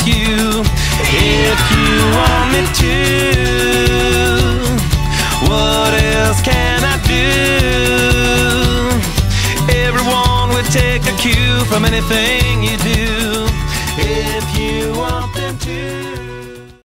you. If you want me to, what else can I do? Everyone would take a cue from anything you do. If you want